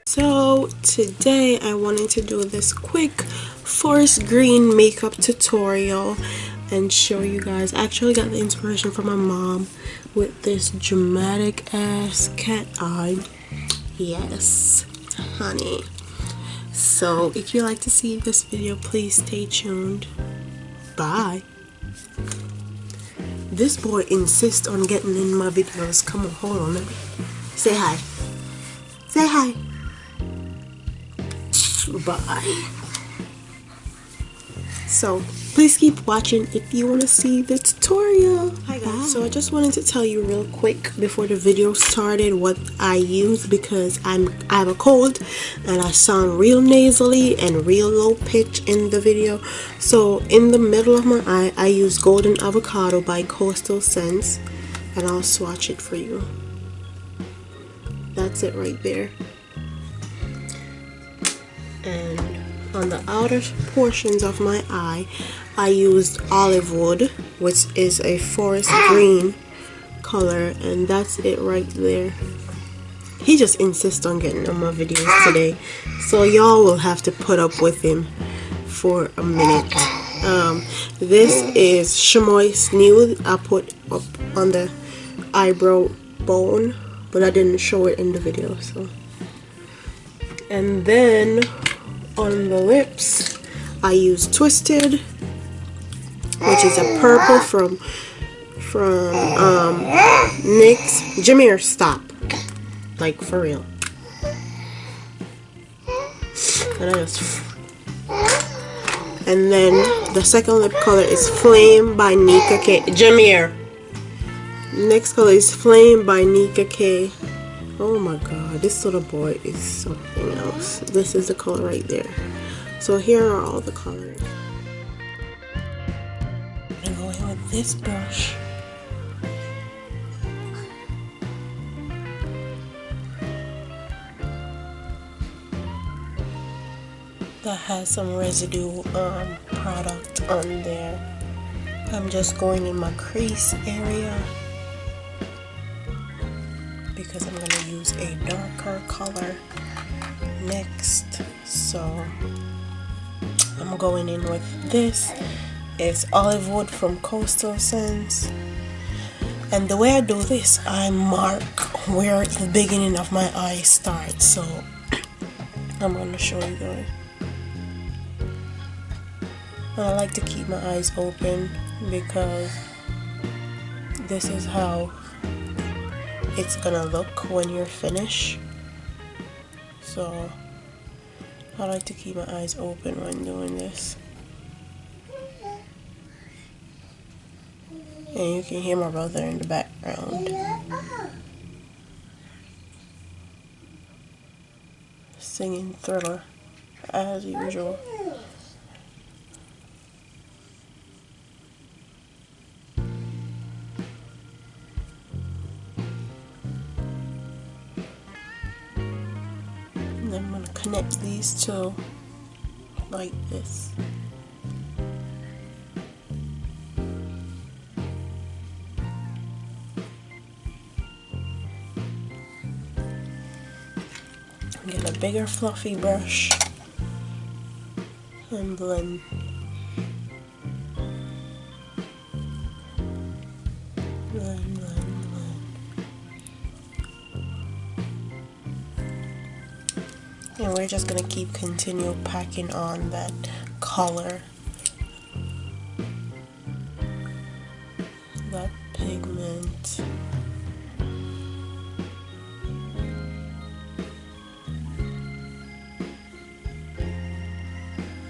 So today I wanted to do this quick forest green makeup tutorial and show you guys. I actually got the inspiration from my mom with this dramatic ass cat eye. Yes, honey. So if you like to see this video, please stay tuned. Bye. This boy insists on getting in my videos. Come on, hold on, let me say hi. Say hi. Bye. So please keep watching if you want to see the tutorial. Hi guys. So I just wanted to tell you real quick before the video started what I use, because I have a cold and I sound real nasally and real low pitch in the video. So in the middle of my eye I use Golden Avocado by Coastal Scents, and I'll swatch it for you. That's it right there. And on the outer portions of my eye I used Olivehood, which is a forest green color, and that's it right there. He just insists on getting on my videos today, so y'all will have to put up with him for a minute. This is chamois nude. I put up on the eyebrow bone, but I didn't show it in the video. So, and then on the lips I use Twisted, which is a purple from NYX. Jameer, stop, like for real. And then the second lip color is Flame by Nicka K. Jameer. Next color is Flame by Nicka K. Oh my god, this little boy is something else. This is the color right there. So here are all the colors. I'm going to go in with this brush. That has some residue product on there. I'm just going in my crease area, because I'm going to use a darker color next. So I'm going in with this. It's Olivewood from Coastal Scents. And the way I do this, I mark where the beginning of my eye starts. So I'm going to show you guys. And I like to keep my eyes open because this is how it's gonna look when you're finished. So I like to keep my eyes open when doing this. And you can hear my brother in the background singing Thriller as usual. I'm going to connect these two like this. Get a bigger fluffy brush and blend. Blend, blend, blend. And we're just going to continue packing on that color, that pigment.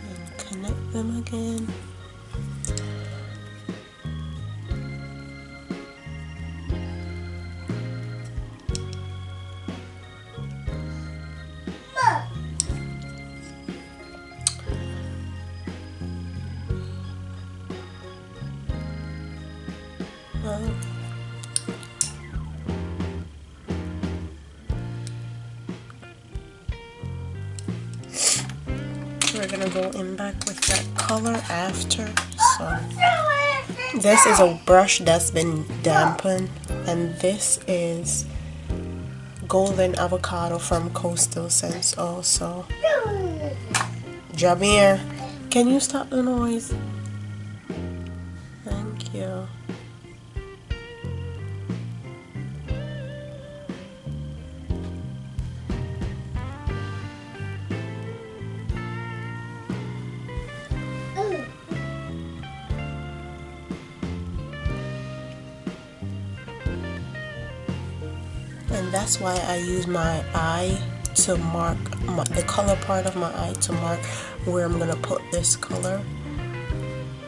And connect them again. gonna go in back with that color after. So this is a brush that's been dampened, and this is golden avocado from Coastal Scents also. Jamir, can you stop the noise? Thank you. And that's why I use my eye to mark the color part of my eye to mark where I'm gonna put this color,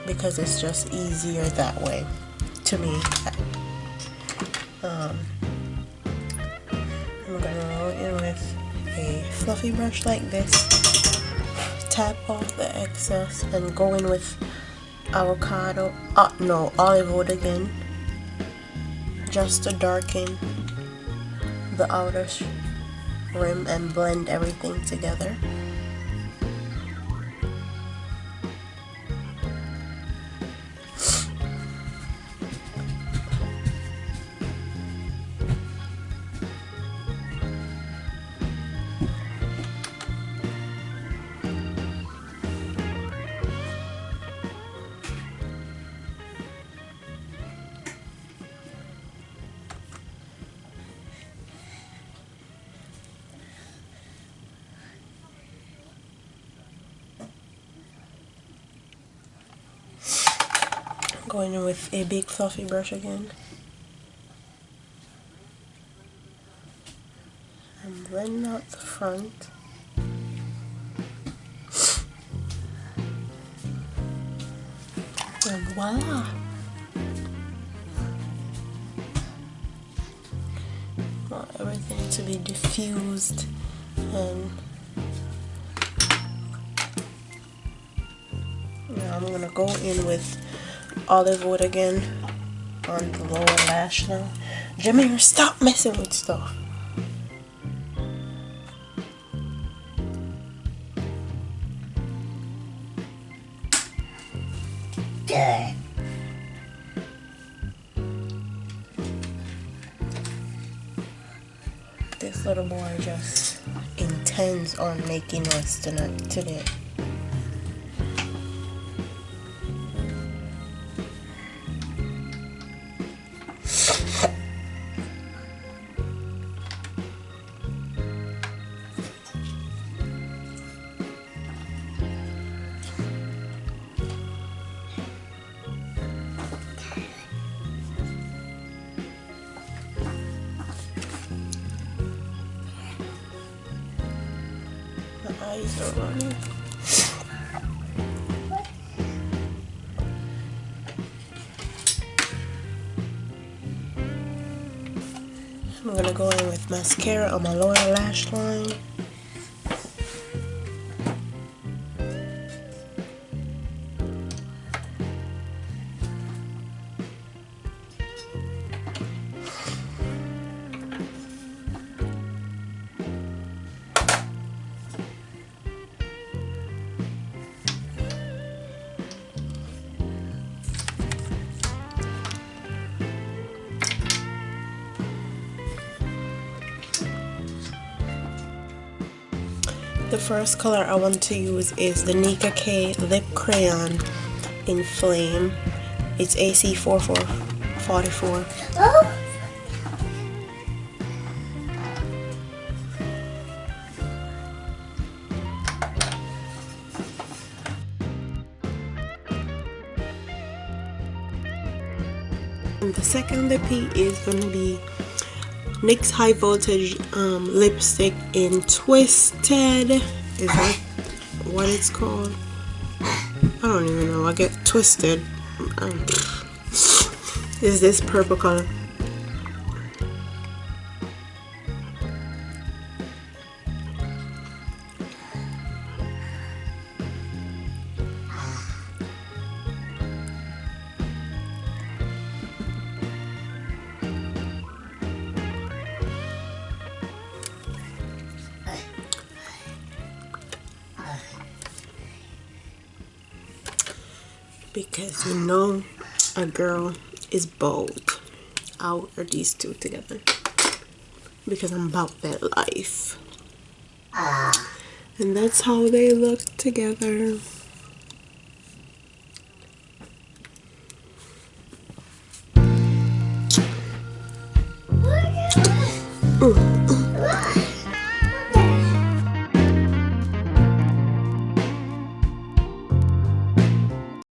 because it's just easier that way to me. I'm gonna roll in with a fluffy brush like this, tap off the excess, and go in with avocado, olivewood again, just to darken the outer rim and blend everything together. Going in with a big fluffy brush again and blend out the front. And voila! I want everything to be diffused, and now I'm gonna go in with olivewood again on the lower lash line. Jamir, stop messing with stuff. This little boy just intends on making noise today. Eyes are running. I'm gonna go in with mascara on my lower lash line. The first color I want to use is the Nicka K Lip Crayon in Flame. It's AC 4444. Oh. And the second lippy is going to be NYX High Voltage lipstick in Twisted. Is that what it's called? I don't even know. I get twisted. Is this purple color? because you know a girl is bold. I'll wear these two together because I'm about that life. And that's how they look together.